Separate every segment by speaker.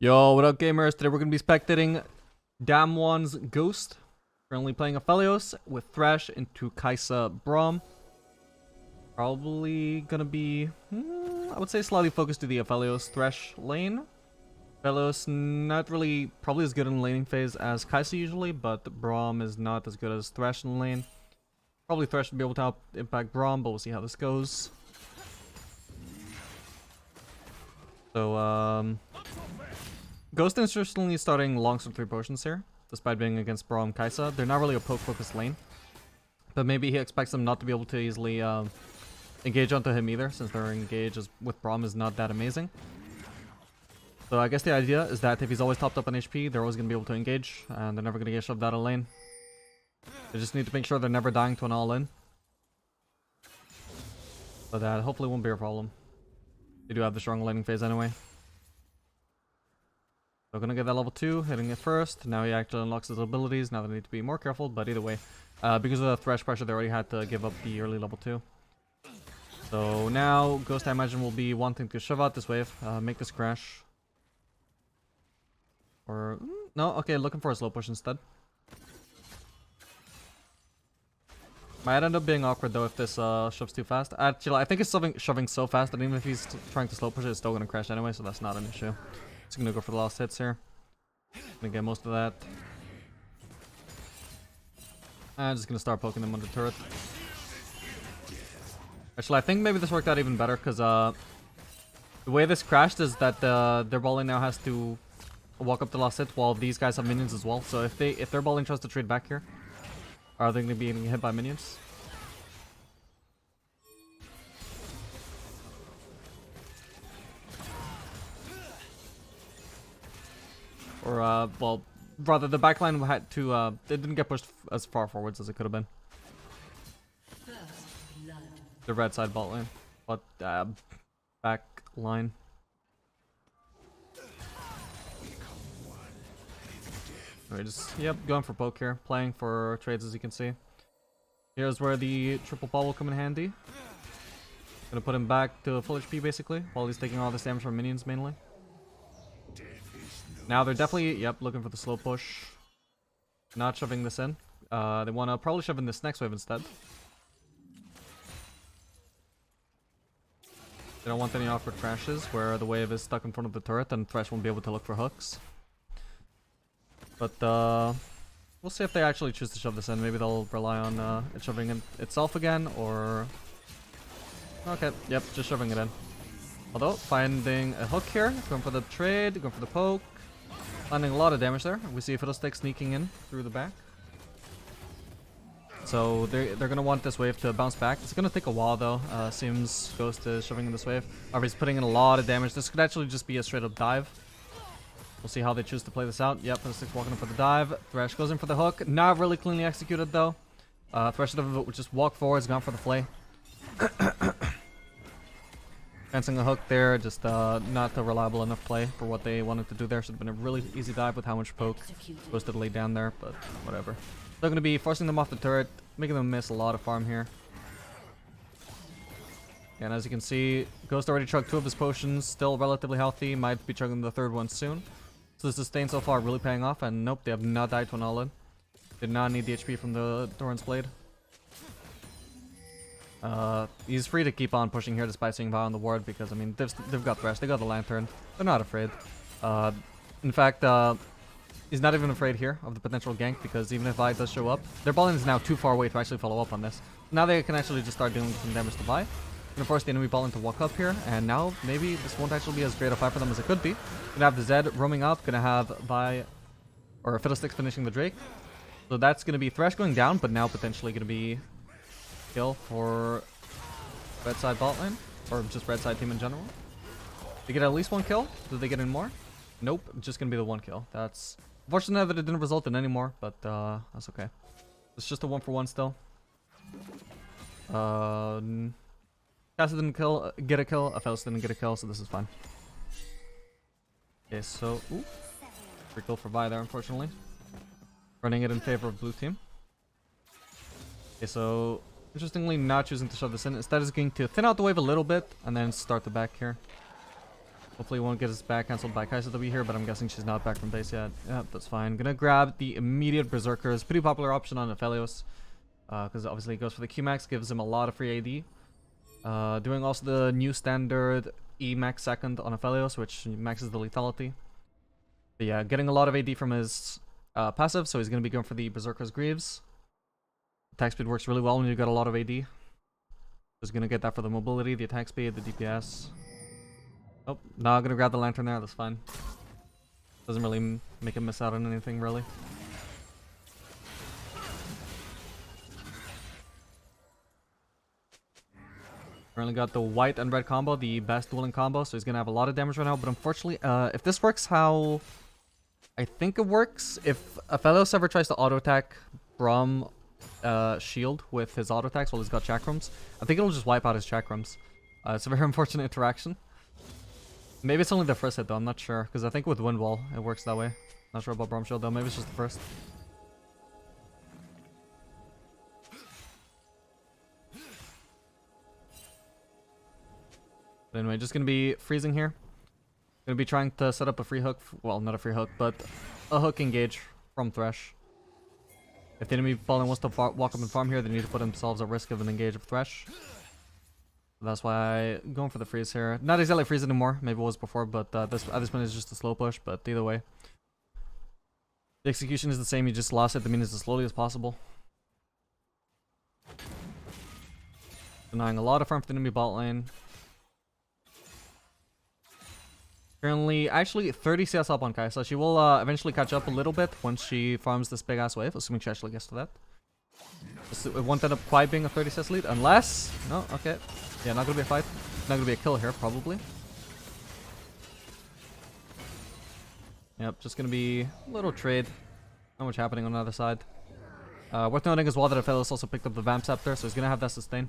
Speaker 1: Yo, what up gamers? Today we're going to be spectating Damwon's Ghost. Currently playing Aphelios with Thresh into Kaisa Braum. Probably going to be, I would say slightly focused to the Aphelios Thresh lane. Aphelios not really, probably as good in the laning phase as Kaisa usually, but Braum is not as good as Thresh in the lane. Probably Thresh will be able to help impact Braum, but we'll see how this goes. So, Ghost interestingly starting longsword 3 potions here, despite being against Braum Kaisa. They're not really a poke-focused lane, but maybe he expects them not to be able to easily engage onto him either, since their engage with Braum is not that amazing. So I guess the idea is that if he's always topped up on HP, they're always going to be able to engage, and they're never going to get shoved out of lane. They just need to make sure they're never dying to an all-in. But that hopefully won't be a problem. They do have the strong laning phase anyway. So gonna get that level 2, hitting it first. Now he actually unlocks his abilities. Now they need to be more careful, but either way, because of the Thresh pressure, they already had to give up the early level 2. So now Ghost, I imagine, will be wanting to shove out this wave, make this crash. Or no, okay, looking for a slow push instead. Might end up being awkward though if this shoves too fast. Actually, I think it's shoving so fast that even if he's trying to slow push it, it's still gonna crash anyway, so that's not an issue. Just gonna go for the last hits here. Gonna get most of that. I'm just gonna start poking them on the turret. Actually, I think maybe this worked out even better because the way this crashed is that their bowling now has to walk up the last hit while these guys have minions as well. So if their bowling tries to trade back here, are they gonna be getting hit by minions? Or, well, rather the backline had to, it didn't get pushed as far forwards as it could have been. The red side bot lane. But, back line. Alright, just, yep, going for poke here. Playing for trades as you can see. Here's where the triple ball will come in handy. Gonna put him back to full HP basically, while he's taking all this damage from minions mainly. Now they're definitely, yep, looking for the slow push. Not shoving this in. They want to probably shove in this next wave instead. They don't want any awkward crashes where the wave is stuck in front of the turret and Thresh won't be able to look for hooks. But we'll see if they actually choose to shove this in. Maybe they'll rely on it shoving in itself again, or... Okay, yep, just shoving it in. Although, finding a hook here, going for the trade, going for the poke. Landing a lot of damage there. We see Fiddlestick sneaking in through the back. So they're going to want this wave to bounce back. It's going to take a while though. Seems Ghost is shoving in this wave. However, he's putting in a lot of damage. This could actually just be a straight up dive. We'll see how they choose to play this out. Yep, Fiddlestick's walking in for the dive. Thresh goes in for the hook. Not really cleanly executed though. Thresh should have just walked forwards, gone for the flay. Fencing a hook there, just not a reliable enough play for what they wanted to do there. Should have been a really easy dive with how much poke Ghost had laid down there, but whatever. They're going to be forcing them off the turret, making them miss a lot of farm here. And as you can see, Ghost already chugged 2 of his potions, still relatively healthy, might be chugging the 3rd one soon. So the sustain so far really paying off, and nope, they have not died to an all-in. Did not need the HP from the Doran's Blade. He's free to keep on pushing here despite seeing Vow on the ward because, I mean, they've got Thresh, they got the Lantern. They're not afraid. In fact, he's not even afraid here of the potential gank because even if Vi does show up, their ball is now too far away to actually follow up on this. Now they can actually just start dealing some damage to Vi. Gonna force the enemy ball to walk up here, and now maybe this won't actually be as great a fight for them as it could be. Gonna have the Zed roaming up, gonna have Vi or Fiddlesticks finishing the Drake. So that's gonna be Thresh going down, but now potentially gonna be kill for red side bot lane, or just red side team in general. They get at least 1 kill. Did they get in more? Nope, just gonna be the 1 kill. That's unfortunate that it didn't result in any more, but that's okay. It's just a 1-for-1 still. Casa didn't get a kill. Aphelios didn't get a kill, so this is fine. Okay, so free kill for Vi there, unfortunately. Running it in favor of blue team. Okay, so interestingly, not choosing to shove this in. Instead, is going to thin out the wave a little bit and then start the back here. Hopefully won't get his back cancelled by Kai'Sa to be here, but I'm guessing she's not back from base yet. Yeah, that's fine. Gonna grab the immediate Berserkers. Pretty popular option on Aphelios. Because obviously it goes for the Q-Max, gives him a lot of free AD. Doing also the new standard E-Max second on Aphelios, which maxes the lethality. But yeah, getting a lot of AD from his passive, so he's gonna be going for the Berserker's Greaves. Attack speed works really well when you got a lot of AD. Just gonna get that for the mobility, the attack speed, the DPS. Oh, no, I'm gonna grab the lantern there, that's fine. Doesn't really make him miss out on anything, really. Currently got the white and red combo, the best dueling combo, so he's gonna have a lot of damage right now, but unfortunately, if this works how I think it works, if Aphelios ever tries to auto-attack Braum shield with his auto-attacks while he's got chakrams, I think it'll just wipe out his chakrams. It's a very unfortunate interaction. Maybe it's only the first hit though, I'm not sure. Because I think with Wind Wall, it works that way. Not sure about Braum Shield though, maybe it's just the first. But anyway, just gonna be freezing here. Gonna be trying to set up a free hook. Well, not a free hook, but a hook engage from Thresh. If the enemy fallen wants to walk up and farm here, they need to put themselves at risk of an engage of Thresh. That's why I'm going for the freeze here. Not exactly freeze anymore. Maybe it was before, but at this point it's just a slow push. But either way, the execution is the same. You just lost it. The means as slowly as possible. Denying a lot of farm for the enemy bot lane. Currently, actually 30 CS up on Kai'Sa. She will eventually catch up a little bit once she farms this big ass wave, assuming she actually gets to that. It won't end up quite being a 30 CS lead, unless... No, okay. Yeah, not gonna be a fight. Not gonna be a kill here, probably. Yep, just gonna be a little trade. Not much happening on the other side. Worth noting as well that Aphelios also picked up the Vamp Scepter, so he's gonna have that sustain.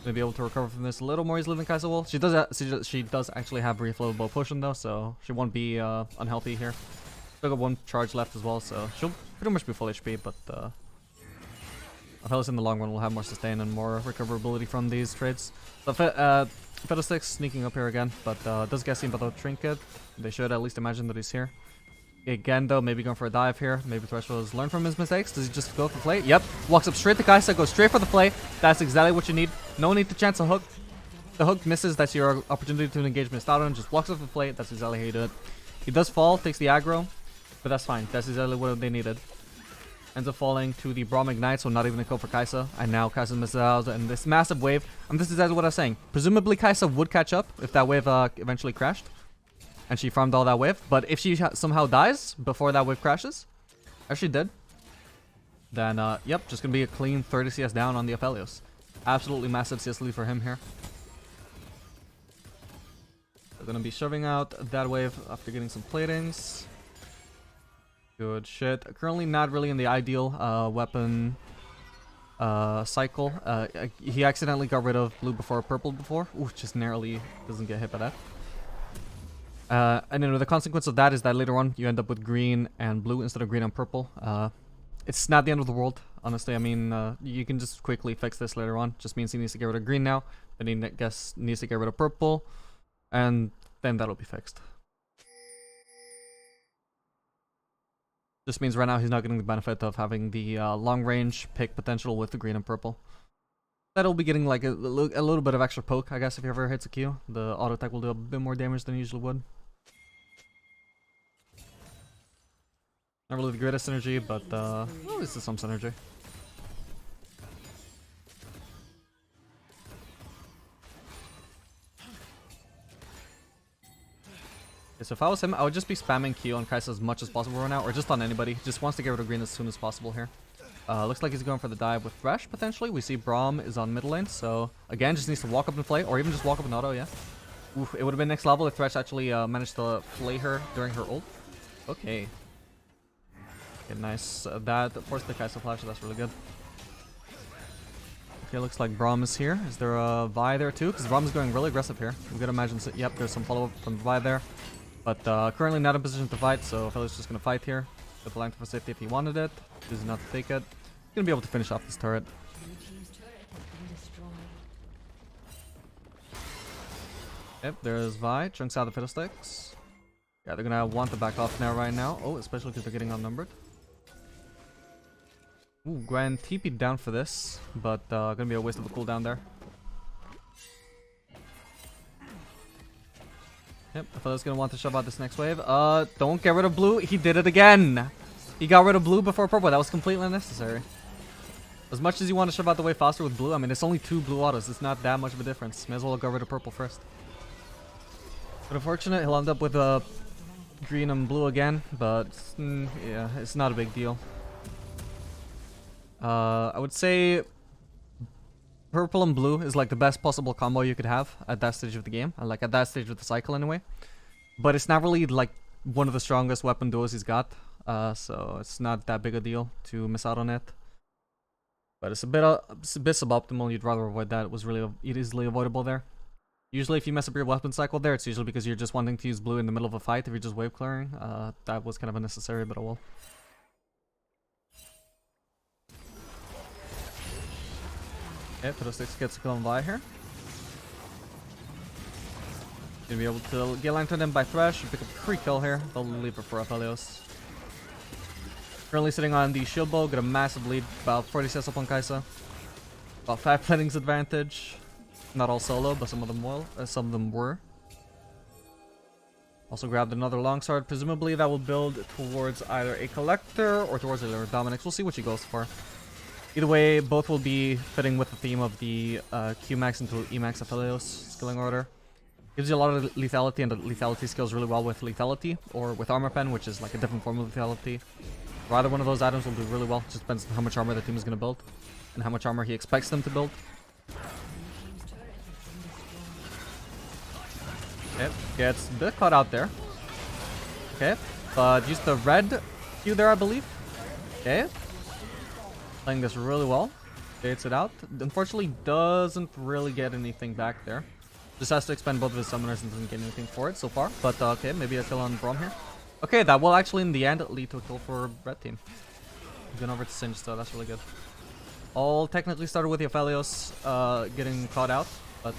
Speaker 1: Gonna be able to recover from this a little more easily than Kai'Sa will. She does actually have reflowable potion though, so she won't be unhealthy here. Still got one charge left as well, so she'll pretty much be full HP, but Aphelios in the long run will have more sustain and more recoverability from these trades. So Fiddlesticks sneaking up here again, but does get seen by the Trinket. They should at least imagine that he's here. Again though, maybe going for a dive here. Maybe Thresh has learned from his mistakes. Does he just go for the play? Yep. Walks up straight to Kai'Sa, goes straight for the play. That's exactly what you need. No need to chance a hook. The hook misses, that's your opportunity to engage missed out on. Just walks up the play. That's exactly how you do it. He does fall, takes the aggro, but that's fine. That's exactly what they needed. Ends up falling to the Braum Ignite, so not even a kill for Kai'Sa. And now Kai'Sa misses out and this massive wave. And this is exactly what I was saying. Presumably Kai'Sa would catch up if that wave eventually crashed. And she farmed all that wave. But if she somehow dies before that wave crashes, as she did, then yep, just gonna be a clean 30 CS down on the Aphelios. Absolutely massive CS lead for him here. They're gonna be shoving out that wave after getting some platings. Good shit. Currently not really in the ideal weapon cycle. He accidentally got rid of blue before purple before. Ooh, just narrowly doesn't get hit by that. And then the consequence of that is that later on you end up with green and blue instead of green and purple. It's not the end of the world, honestly. I mean, you can just quickly fix this later on. Just means he needs to get rid of green now. Then he needs to get rid of purple. And then that'll be fixed. Just means right now he's not getting the benefit of having the long range pick potential with the green and purple. That'll be getting like a little bit of extra poke, I guess, if he ever hits a Q. The auto attack will do a bit more damage than he usually would. Not really the greatest synergy, but well, this is some synergy. Okay, so if I was him, I would just be spamming Q on Kai'Sa as much as possible right now, or just on anybody. Just wants to get rid of green as soon as possible here. Looks like he's going for the dive with Thresh, potentially. We see Braum is on mid lane, so again, just needs to walk up and play, or even just walk up and auto, yeah. Oof, it would have been next level if Thresh actually managed to play her during her ult. Okay. Okay, nice. That forced the Kai'Sa flash, so that's really good. Okay, looks like Braum is here. Is there a Vi there too? Because Braum is going really aggressive here. We gotta imagine, yep, there's some follow-up from Vi there. But currently not in position to fight, so Aphelios just gonna fight here. Get the lantern for safety if he wanted it. Chooses not to take it. Gonna be able to finish off this turret. Yep, there's Vi. Chunks out the Fiddlesticks. Yeah, they're gonna want to back off now right now. Oh, especially because they're getting outnumbered. Ooh, Grand TP down for this, but gonna be a waste of a cooldown there. Yep, Aphelios gonna want to shove out this next wave. Don't get rid of blue. He did it again. He got rid of blue before purple. That was completely unnecessary. As much as you want to shove out the wave faster with blue, I mean, it's only 2 blue autos. It's not that much of a difference. May as well get rid of purple first. But unfortunate, he'll end up with green and blue again. But yeah, it's not a big deal. I would say purple and blue is like the best possible combo you could have at that stage of the game. Like at that stage of the cycle anyway. But it's not really like one of the strongest weapon duos he's got. So it's not that big a deal to miss out on it. But it's a bit suboptimal. You'd rather avoid that. It was really easily avoidable there. Usually if you mess up your weapon cycle there, it's usually because you're just wanting to use blue in the middle of a fight if you're just wave clearing. That was kind of unnecessary, but oh well. Okay, Fiddlesticks gets a kill on Vi here. Gonna be able to get lantern in by Thresh and pick up a free kill here. They'll leave it for Aphelios. Currently sitting on the shield bow, got a massive lead, about 40 CS up on Kai'Sa. About 5 plating's advantage. Not all solo, but some of them were. Also grabbed another longsword. Presumably that will build towards either a collector or towards a Lord Dominix. We'll see what she goes for. Either way, both will be fitting with the theme of the Q-Max into E-Max Aphelios skilling order. Gives you a lot of lethality, and the lethality scales really well with lethality, or with armor pen, which is like a different form of lethality. Either one of those items will do really well. Just depends on how much armor the team is going to build, and how much armor he expects them to build. Okay, gets a bit caught out there. Okay, but use the red Q there, I believe. Okay, playing this really well. Baits it out. Unfortunately, doesn't really get anything back there. Just has to expend both of his summoners and doesn't get anything for it so far. But okay, maybe a kill on Braum here. Okay, that will actually in the end lead to a kill for red team. Going over to Singe, so that's really good. All technically started with the Aphelios getting caught out, but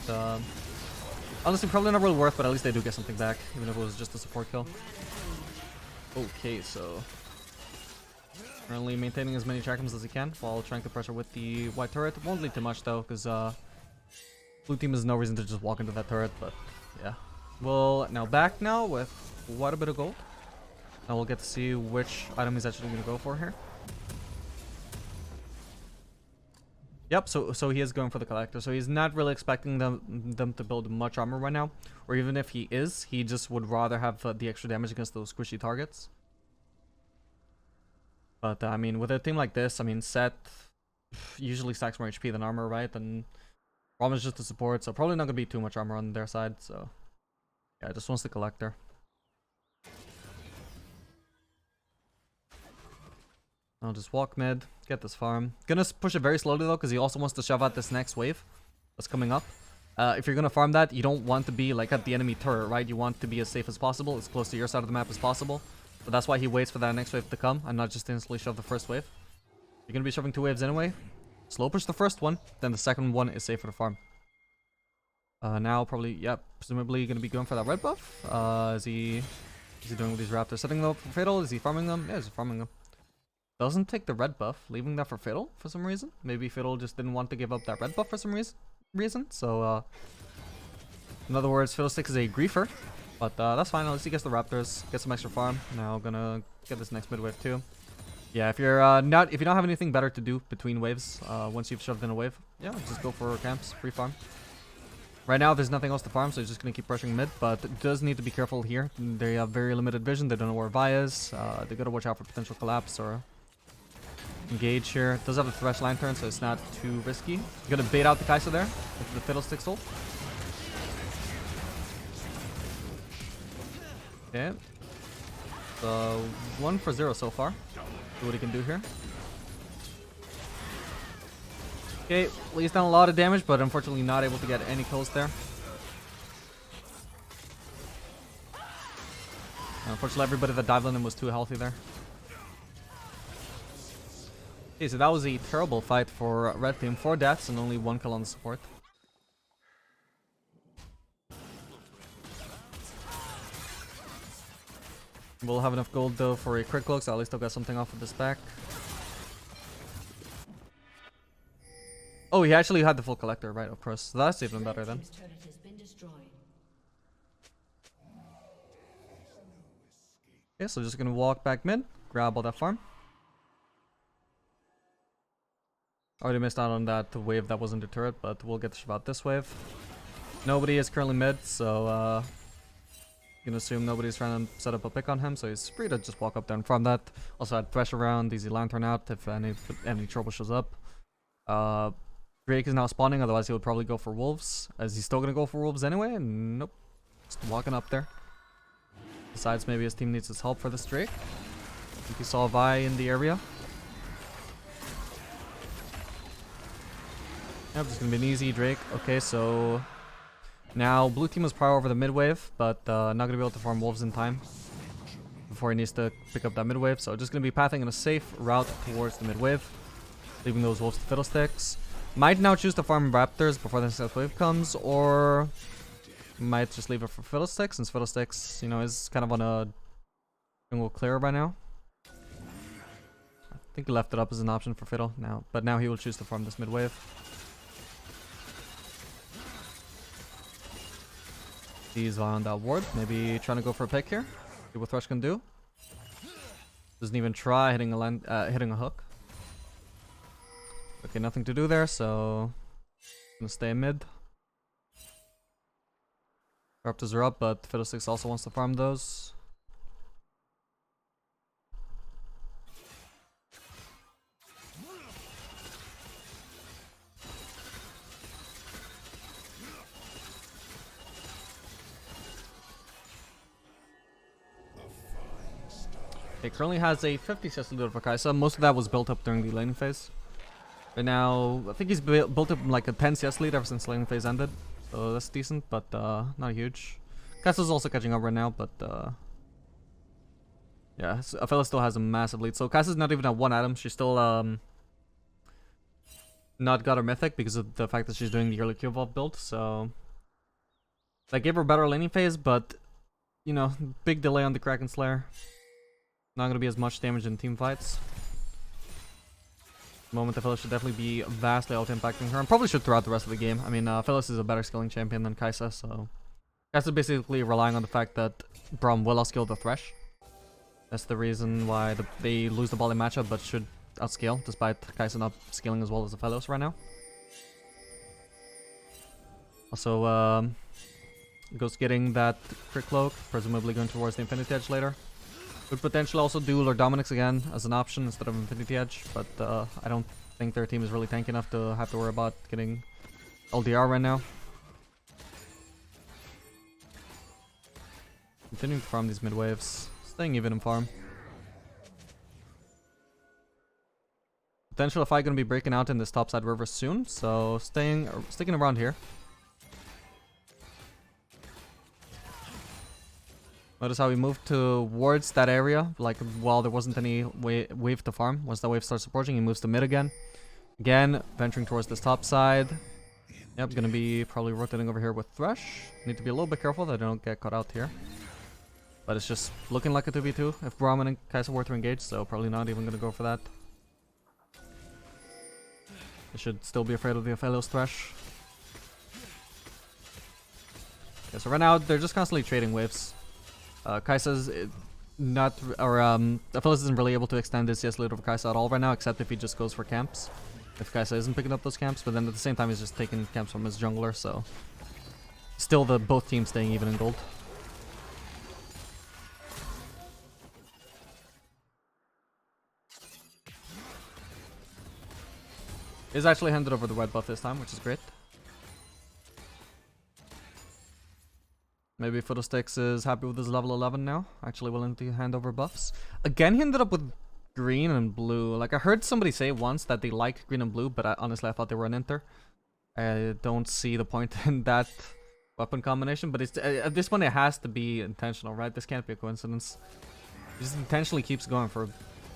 Speaker 1: honestly probably not really worth, but at least they do get something back, even if it was just a support kill. Okay, so currently maintaining as many trackums as he can while trying to pressure with the white turret. It won't lead to much though, because blue team has no reason to just walk into that turret, but yeah. Well, now back now with quite a bit of gold. Now we'll get to see which item he's actually going to go for here. Yep, so he is going for the collector. So he's not really expecting them to build much armor right now. Or even if he is, he just would rather have the extra damage against those squishy targets. But I mean, with a team like this, I mean, Set usually stacks more HP than armor, right? And Braum is just a support, so probably not going to be too much armor on their side. So yeah, just wants the collector. I'll just walk mid, get this farm. Gonna push it very slowly though, because he also wants to shove out this next wave that's coming up. If you're gonna farm that, you don't want to be like at the enemy turret, right? You want to be as safe as possible, as close to your side of the map as possible. So that's why he waits for that next wave to come and not just instantly shove the first wave. You're gonna be shoving 2 waves anyway. Slow push the first one, then the second one is safe for the farm. Now probably, yeah, presumably gonna be going for that red buff. Is he doing with these raptors? Setting them up for Fatal? Is he farming them? Yeah, he's farming them. Doesn't take the red buff, leaving that for Fatal for some reason. Maybe Fatal just didn't want to give up that red buff for some reason. So, in other words, Fiddlesticks is a griefer. But that's fine, at least he gets the raptors, get some extra farm. Now gonna get this next mid wave too. Yeah, if you're if you don't have anything better to do between waves, once you've shoved in a wave, yeah, just go for camps, free farm. Right now, there's nothing else to farm, so he's just going to keep pressuring mid, but does need to be careful here. They have very limited vision, they don't know where Vi is. They got to watch out for potential collapse or engage here. Does have a Thresh Lantern, so it's not too risky. Gonna bait out the Kai'Sa there with the Fiddlesticks ult. Okay. So 1 for 0 so far. See what he can do here. Okay, lays down a lot of damage, but unfortunately not able to get any kills there. Unfortunately, everybody that dived on him was too healthy there. Okay, so that was a terrible fight for red team. 4 deaths and only 1 kill on the support. We'll have enough gold though for a crit cloak, so at least I'll get something off of this back. Oh, he actually had the full collector, right? Of course, so that's even better then. Okay, so just gonna walk back mid, grab all that farm. Already missed out on that wave that wasn't a turret, but we'll get about this wave. Nobody is currently mid, so you can assume nobody's trying to set up a pick on him, so he's free to just walk up there and farm that. Also had Thresh around, easy Lantern out if any trouble shows up. Drake is now spawning, otherwise he would probably go for Wolves. Is he still gonna go for Wolves anyway? Nope. Just walking up there. Besides, maybe his team needs his help for this Drake. I think he saw Vi in the area. Yep, just gonna be an easy Drake. Okay, so now blue team has power over the mid wave, but not gonna be able to farm Wolves in time before he needs to pick up that mid wave. So just gonna be pathing in a safe route towards the mid wave, leaving those Wolves to Fiddlesticks. Might now choose to farm Raptors before the next wave comes, or might just leave it for Fiddlesticks, since Fiddlesticks, you know, is kind of on a jungle clear by now. I think he left it up as an option for Fiddle now, but now he will choose to farm this mid wave. He's on that ward, maybe trying to go for a pick here. See what Thresh can do. Doesn't even try hitting a hook. Okay, nothing to do there, so gonna stay mid. Raptors are up, but Fiddlesticks also wants to farm those. It currently has a 50 CS loot for Kai'Sa. Most of that was built up during the laning phase. Right now, I think he's built up like a 10 CS lead ever since the laning phase ended. So that's decent, but not huge. Kai'Sa's also catching up right now, but yeah, Aphelios still has a massive lead. So Kai'Sa's not even at 1 item. She's still not got her mythic because of the fact that she's doing the early Q Evolve build. So that gave her a better laning phase, but you know, big delay on the Kraken Slayer. Not going to be as much damage in team fights. At the moment, Aphelios should definitely be vastly out-impacting her, and probably should throughout the rest of the game. I mean, Aphelios is a better skilling champion than Kai'Sa, so Kai'Sa basically relying on the fact that Braum will outskill the Thresh. That's the reason why they lose the volley matchup, but should outscale, despite Kai'Sa not scaling as well as Aphelios right now. Also, Ghost getting that crit cloak, presumably going towards the Infinity Edge later. Could potentially also do Lord Dominic's again as an option instead of Infinity Edge, but I don't think their team is really tanky enough to have to worry about getting LDR right now. Continuing to farm these mid waves, staying even in farm. Potential fight gonna be breaking out in this topside river soon, so sticking around here. Notice how we moved towards that area, like while there wasn't any wave to farm. Once that wave starts approaching, he moves to mid again. Again, venturing towards this top side. Yep, gonna be probably rotating over here with Thresh. Need to be a little bit careful that I don't get caught out here. But it's just looking like a 2v2 if Braum and Kai'Sa were to engage, so probably not even gonna go for that. I should still be afraid of the Aphelios Thresh. Okay, so right now they're just constantly trading waves. Kai'Sa's not, or Aphelios isn't really able to extend his CS lead over Kai'Sa at all right now, except if he just goes for camps. If Kai'Sa isn't picking up those camps, but then at the same time he's just taking camps from his jungler, so still both teams staying even in gold. He's actually handed over the red buff this time, which is great. Maybe Fiddlesticks is happy with his level 11 now. Actually willing to hand over buffs. Again, he ended up with green and blue. Like, I heard somebody say once that they like green and blue, but honestly I thought they were an inter. I don't see the point in that weapon combination, but it's at this point it has to be intentional, right? This can't be a coincidence. He just intentionally keeps going for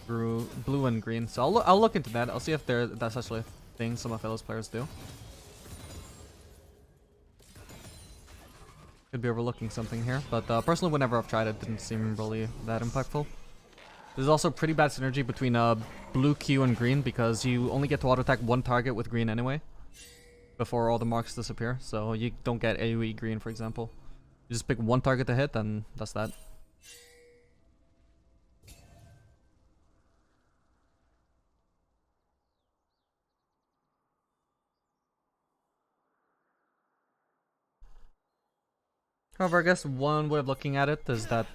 Speaker 1: blue and green. So I'll look into that. I'll see if that's actually a thing some of those players do. Could be overlooking something here, but personally, whenever I've tried it, didn't seem really that impactful. There's also pretty bad synergy between blue Q and green because you only get to auto attack one target with green anyway before all the marks disappear. So you don't get AoE green, for example. You just pick one target to hit, and that's that. However, I guess one way of looking at it is that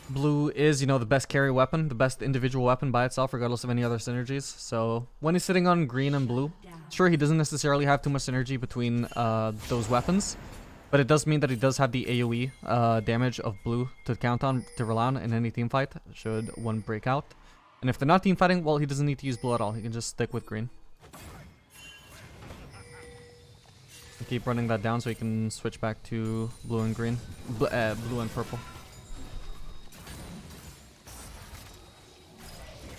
Speaker 1: blue is, you know, the best carry weapon, the best individual weapon by itself, regardless of any other synergies. So when he's sitting on green and blue, sure, he doesn't necessarily have too much synergy between those weapons, but it does mean that he does have the AoE damage of blue to count on, to rely on in any team fight, should one break out. And if they're not team fighting, well, he doesn't need to use blue at all. He can just stick with green. Keep running that down so he can switch back to blue and green. Blue and purple.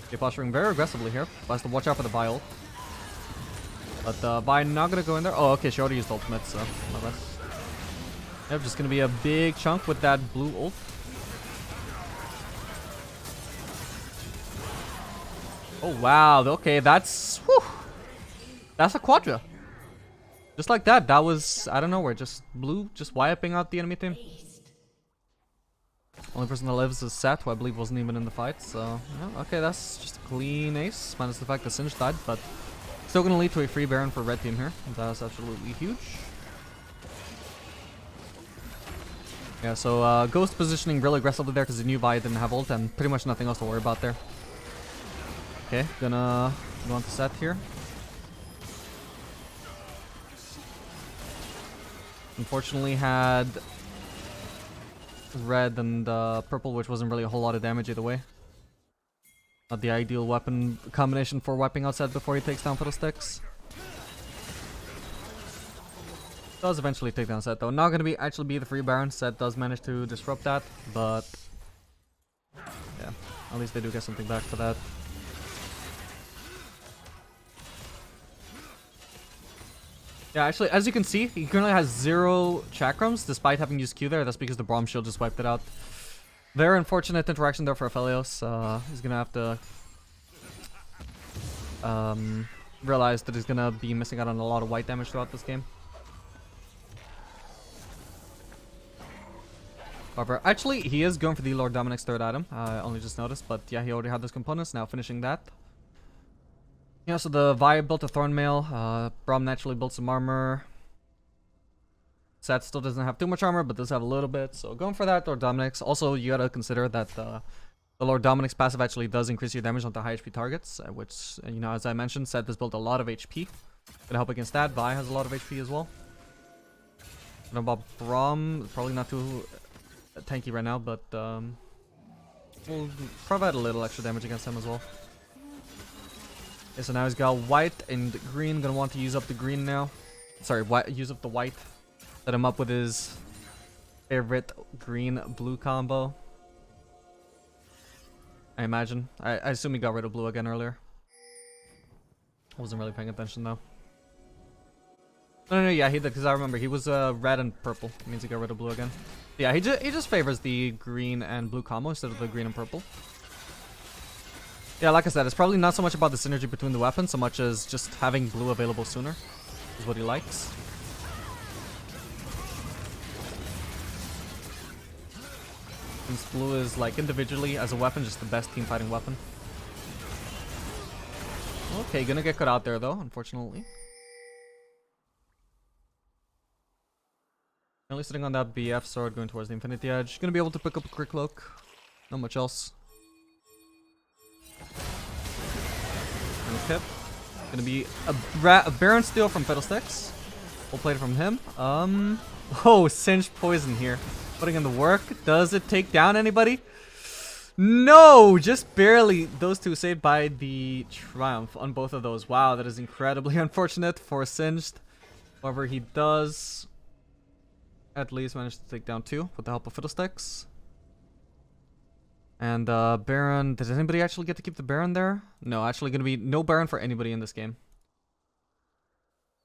Speaker 1: Okay, posturing very aggressively here. Has to watch out for the Vi ult. But Vi not gonna go in there. Oh, okay, she already used ultimate, so not bad. Yep, just gonna be a big chunk with that blue ult. Oh wow, okay, that's whew. That's a quadra. Just like that, that was, I don't know where, just blue, just wiping out the enemy team. Only person that lives is Seth, who I believe wasn't even in the fight, so, yeah, okay, that's just a clean ace, minus the fact that Singe died, but still gonna lead to a free Baron for red team here. That's absolutely huge. Yeah, so Ghost positioning really aggressively there because he knew Vi didn't have ult and pretty much nothing else to worry about there. Okay, gonna go on to Seth here. Unfortunately had red and purple, which wasn't really a whole lot of damage either way. Not the ideal weapon combination for wiping out Seth before he takes down Fiddlesticks. Does eventually take down Seth though. Not gonna actually be the free Baron. Seth does manage to disrupt that, but yeah, at least they do get something back for that. Yeah, actually, as you can see, he currently has 0 chakrams despite having used Q there. That's because the Braum shield just wiped it out. Very unfortunate interaction there for Aphelios. He's gonna have to realize that he's gonna be missing out on a lot of white damage throughout this game. However, actually, he is going for the Lord Dominic's third item. I only just noticed, but yeah, he already had those components. Now finishing that. Yeah, so the Vi built a Thornmail, Braum naturally built some armor. Seth still doesn't have too much armor, but does have a little bit, so going for that, Lord Dominic's. Also, you gotta consider that the Lord Dominic's passive actually does increase your damage onto high HP targets, which, you know, as I mentioned, Seth has built a lot of HP. Gonna help against that. Vi has a lot of HP as well. I don't know about Braum, probably not too tanky right now, but we'll provide a little extra damage against him as well. Okay, so now he's got white and green. Gonna want to use up the green now. Sorry, use up the white. Set him up with his favorite green-blue combo. I imagine. I assume he got rid of blue again earlier. I wasn't really paying attention though. No, yeah, he did, because I remember he was red and purple. It means he got rid of blue again. Yeah, he just favors the green and blue combo instead of the green and purple. Yeah, like I said, it's probably not so much about the synergy between the weapons, so much as just having blue available sooner is what he likes. Since blue is, like, individually as a weapon, just the best team fighting weapon. Okay, gonna get cut out there though, unfortunately. Only sitting on that BF sword going towards the Infinity Edge. Gonna be able to pick up a quick cloak. Not much else. Okay. Gonna be a Baron steal from Fiddlesticks. We'll play it from him. Oh, Singed Poison here. Putting in the work. Does it take down anybody? No! Just barely. Those two saved by the Triumph on both of those. Wow, that is incredibly unfortunate for Singed. However, he does at least manage to take down 2 with the help of Fiddlesticks. And Baron, did anybody actually get to keep the Baron there? No, actually gonna be no Baron for anybody in this game.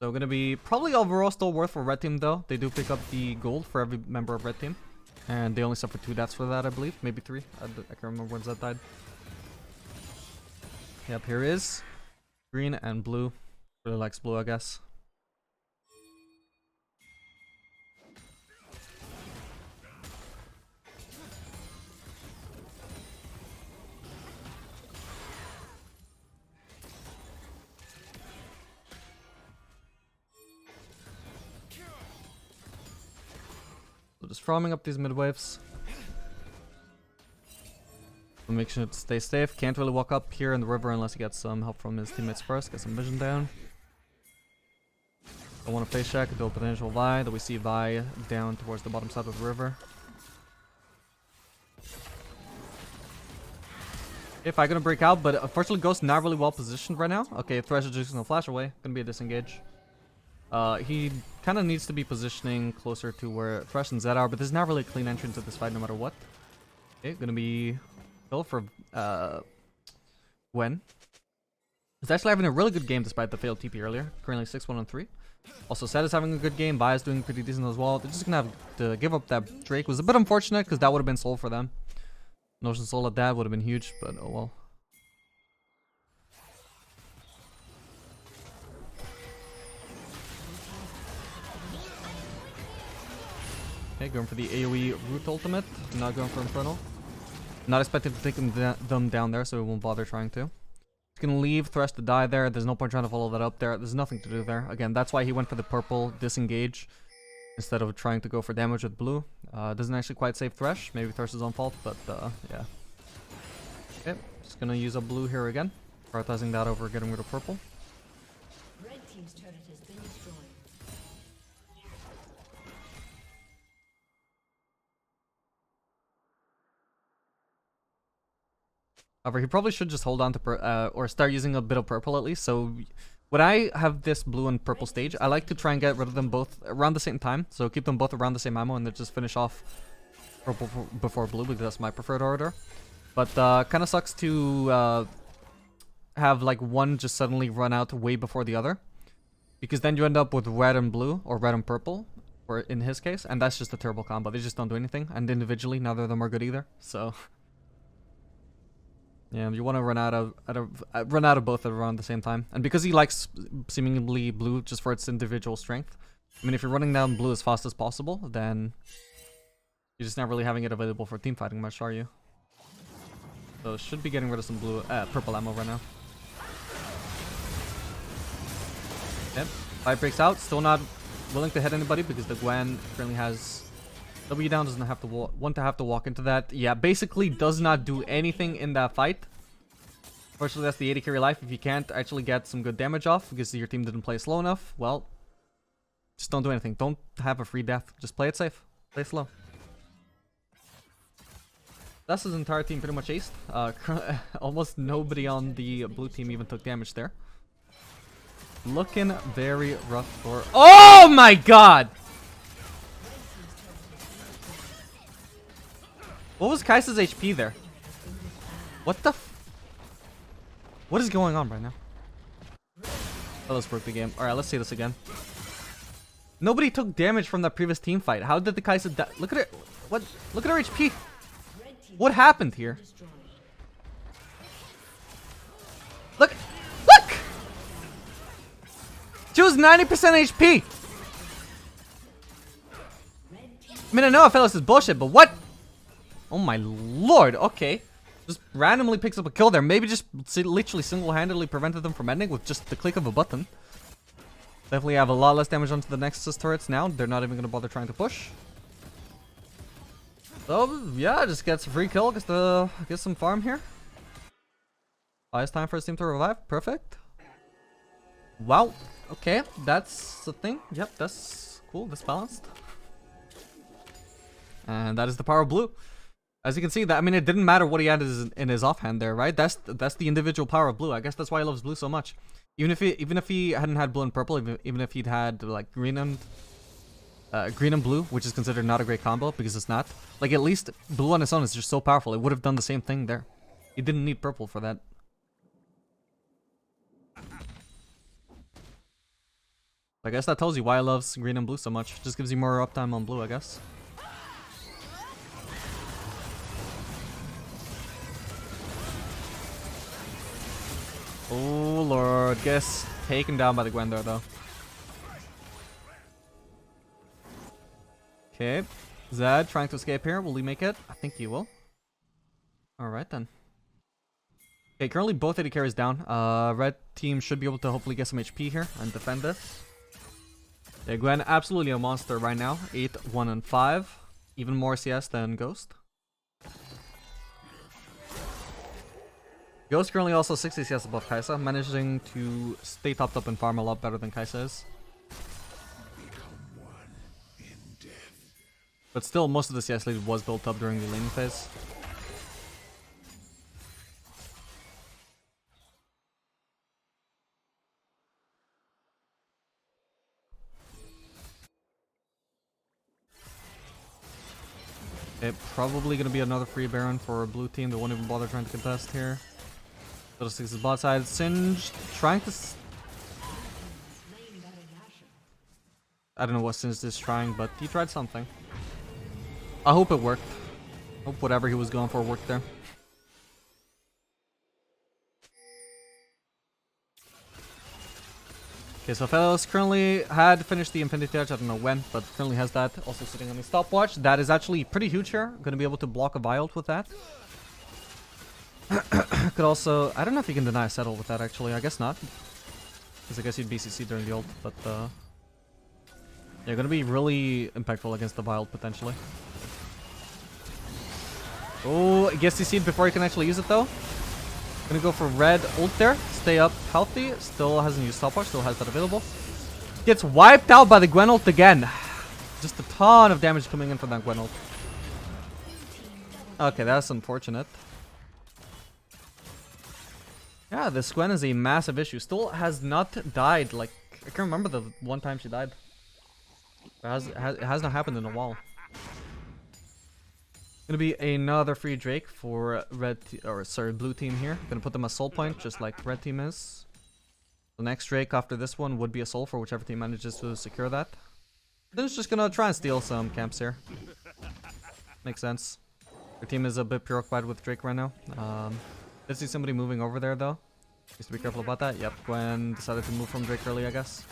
Speaker 1: So gonna be probably overall still worth for red team though. They do pick up the gold for every member of red team. And they only suffer 2 deaths for that, I believe. Maybe 3. I can't remember when Zed died. Yep, here is green and blue. Really likes blue, I guess. So just farming up these mid waves. So make sure to stay safe. Can't really walk up here in the river unless he gets some help from his teammates first. Get some vision down. I want to face check, do a potential Vi. That we see Vi down towards the bottom side of the river. If I'm gonna break out, but unfortunately Ghost not really well positioned right now. Okay, Thresh is just gonna flash away. Gonna be a disengage. He kind of needs to be positioning closer to where Thresh and Zed are, but there's not really a clean entrance to this fight no matter what. Okay, gonna be kill for Gwen. He's actually having a really good game despite the failed TP earlier. Currently 6-1-3. Also, Zed is having a good game. Vi is doing pretty decent as well. They're just gonna have to give up that Drake. It was a bit unfortunate because that would have been soul for them. Notion soul at that would have been huge, but oh well. Okay, going for the AoE root ultimate. Not going for Infernal. Not expecting to take them down there, so we won't bother trying to. He's gonna leave Thresh to die there. There's no point trying to follow that up there. There's nothing to do there. Again, that's why he went for the purple disengage instead of trying to go for damage with blue. Doesn't actually quite save Thresh. Maybe Thresh is on fault, but yeah. Okay, just gonna use a blue here again. Prioritizing that over getting rid of purple.
Speaker 2: Red team's turret has been destroyed.
Speaker 1: However, he probably should just hold on to or start using a bit of purple at least. So when I have this blue and purple stage, I like to try and get rid of them both around the same time. So keep them both around the same ammo and then just finish off purple before blue, because that's my preferred order. But kind of sucks to have like one just suddenly run out way before the other, because then you end up with red and blue or red and purple, or in his case, and that's just a terrible combo. They just don't do anything, and individually neither of them are good either. So yeah, you want to run out of both around the same time. And because he likes seemingly blue just for its individual strength, I mean, if you're running down blue as fast as possible, then you're just not really having it available for team fighting much, are you? So should be getting rid of some purple ammo right now. Okay, fight breaks out. Still not willing to hit anybody because the Gwen currently has W down. Doesn't have to want to walk into that. Yeah, basically does not do anything in that fight. Fortunately, that's the 80 carry life. If you can't actually get some good damage off because your team didn't play slow enough, well, just don't do anything. Don't have a free death. Just play it safe. Play slow. That's his entire team pretty much aced. Almost nobody on the blue team even took damage there. Looking very rough for... Oh my god! What was Kai'Sa's HP there? What the what is going on right now? Oh, let's work the game. Alright, let's see this again. Nobody took damage from that previous team fight. How did the Kai'Sa die? Look at it. What? Look at her HP. What happened here? Look! Look! She was 90% HP! I mean, I know Aphelios is bullshit, but what? Oh my lord, okay. Just randomly picks up a kill there. Maybe just literally single-handedly prevented them from ending with just the click of a button. Definitely have a lot less damage onto the Nexus turrets now. They're not even going to bother trying to push. So, yeah, just gets a free kill. Gets some farm here. It's time for his team to revive. Perfect. Wow. Okay, that's the thing. Yep, that's cool. That's balanced. And that is the power of blue. As you can see, that I mean, it didn't matter what he had in his offhand there, right? That's the individual power of blue. I guess that's why he loves blue so much. Even if he hadn't had blue and purple, even if he'd had like green and blue, which is considered not a great combo because it's not. Like, at least blue on its own is just so powerful. It would have done the same thing there. He didn't need purple for that. I guess that tells you why I love green and blue so much. Just gives you more uptime on blue, I guess. Oh lord, guess taken down by the Gwen there though. Okay, Zed trying to escape here. Will he make it? I think he will. Alright then. Okay, currently both AD carries down. Red team should be able to hopefully get some HP here and defend this. Yeah, Gwen absolutely a monster right now. 8, 1, and 5. Even more CS than Ghost. Ghost currently also 60 CS above Kai'Sa, managing to stay topped up and farm a lot better than Kai'Sa is. But still, most of the CS lead was built up during the laning phase. Okay, probably gonna be another free Baron for blue team. They won't even bother trying to contest here. Little Six is bot side. Singed trying to. I don't know what Singed is trying, but he tried something. I hope it worked. Hope whatever he was going for worked there. Okay, so Aphelios currently had finished the Infinity Edge, I don't know when, but currently has that. Also sitting on the stopwatch. That is actually pretty huge here. Gonna be able to block a Violent with that. Could also... I don't know if you can deny a settle with that actually. I guess not. Because I guess you'd BCC during the ult, but... yeah, gonna be really impactful against the Violent potentially. Oh, gets CC'd before he can actually use it though. Gonna go for red ult there. Stay up healthy. Still hasn't used stopwatch. Still has that available. Gets wiped out by the Gwen ult again. Just a ton of damage coming in from that Gwen ult. Okay, that's unfortunate. Yeah, this Gwen is a massive issue. Still has not died. Like, I can't remember the one time she died. It has not happened in a while. Gonna be another free Drake for blue team here. Gonna put them a soul point, just like red team is. The next Drake after this one would be a soul for whichever team manages to secure that. Then it's just gonna try and steal some camps here. Makes sense. Your team is a bit preoccupied with Drake right now. Did see somebody moving over there though. Needs to be careful about that. Yep, Gwen decided to move from Drake early, I guess.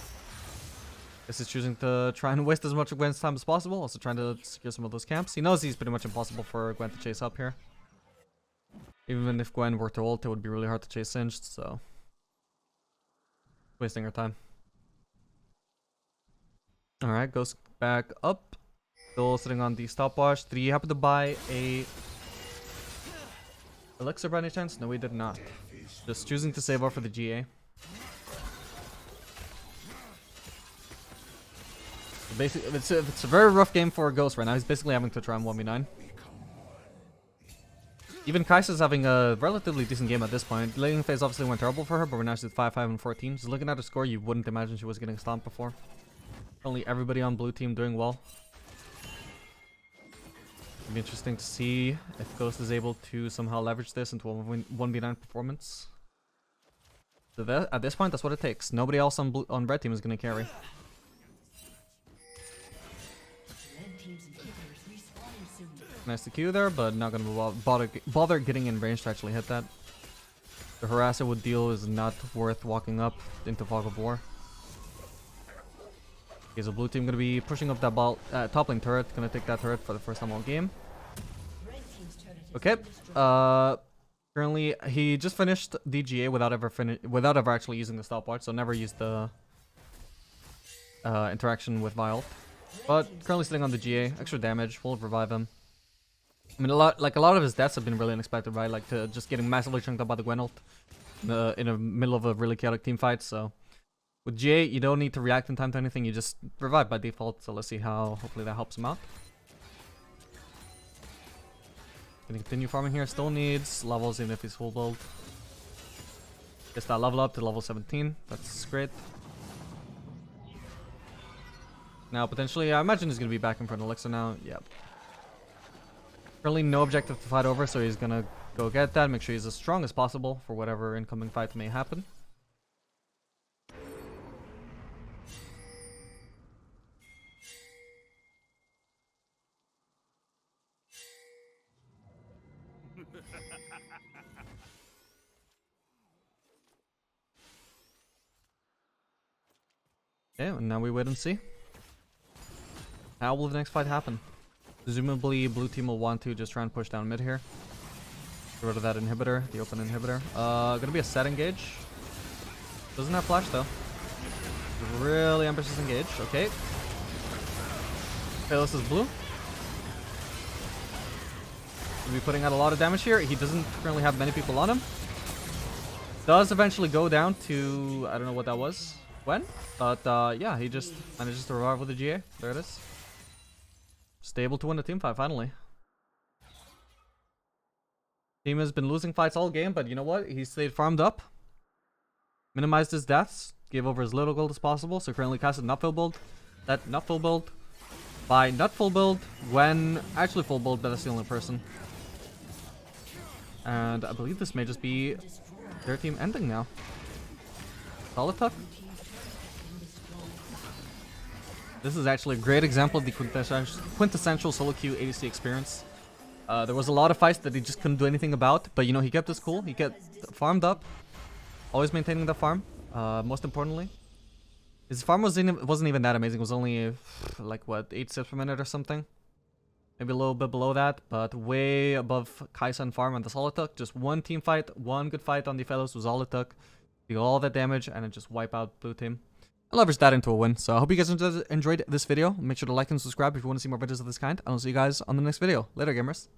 Speaker 1: Guess he's choosing to try and waste as much of Gwen's time as possible. Also trying to secure some of those camps. He knows he's pretty much impossible for Gwen to chase up here. Even if Gwen were to ult, it would be really hard to chase Singed, so... wasting her time. Alright, goes back up. Still sitting on the stopwatch. Did he happen to buy a... elixir by any chance? No, we did not. Just choosing to save up for the GA. Basically, it's a very rough game for Ghost right now. He's basically having to try and 1v9. Even Kai'Sa's having a relatively decent game at this point. Laning phase obviously went terrible for her, but we're now at 5, 5, and 14. Just looking at her score, you wouldn't imagine she was getting stomped before. Only everybody on blue team doing well. It'd be interesting to see if Ghost is able to somehow leverage this into a 1v9 performance. So at this point, that's what it takes. Nobody else on red team is going to carry. Nice to Q there, but not gonna bother getting in range to actually hit that. The harass it would deal is not worth walking up into Fog of War. Okay, so blue team gonna be pushing up that top lane turret. Gonna take that turret for the first time all game. Okay. Currently he just finished DGA without ever actually using the stopwatch, so never used the interaction with Vile. But currently sitting on the GA, extra damage, will revive him. I mean, a lot of his deaths have been really unexpected, right? Like to just getting massively chunked up by the Gwen ult in the middle of a really chaotic team fight. So with GA, you don't need to react in time to anything. You just revive by default. So let's see how hopefully that helps him out. Gonna continue farming here. Still needs levels even if he's full build. Gets that level up to level 17. That's great. Now potentially, I imagine he's gonna be back in front of Elixir now. Yep. Really no objective to fight over, so he's gonna go get that, make sure he's as strong as possible for whatever incoming fight may happen. Okay, and now we wait and see. How will the next fight happen? Presumably, blue team will want to just try and push down mid here. Get rid of that inhibitor, the open inhibitor. Gonna be a set engage. Doesn't have flash though. Really ambitious engage. Okay. Aphelios is blue. Will be putting out a lot of damage here. He doesn't currently have many people on him. Does eventually go down to, I don't know what that was. When? But yeah, he just manages to revive with the GA. There it is. Stable to win the team fight finally. Team has been losing fights all game, but you know what? He stayed farmed up. Minimized his deaths. Gave over as little gold as possible. So currently casted not full build. That not full build. By not full build when actually full build, but that's the only person. And I believe this may just be their team ending now. Solid tuck. This is actually a great example of the quintessential solo queue ADC experience. There was a lot of fights that he just couldn't do anything about, but you know, he kept his cool, he kept farmed up, always maintaining the farm, most importantly. His farm wasn't even that amazing, it was only like what, 8 steps per minute or something? Maybe a little bit below that, but way above Kaisa and farm, and that's all it took. Just one team fight, one good fight on the Aphelios was all it took. Deal all that damage and then just wipe out blue team. I leveraged that into a win, so I hope you guys enjoyed this video. Make sure to like and subscribe if you want to see more videos of this kind, and I'll see you guys on the next video. Later, gamers.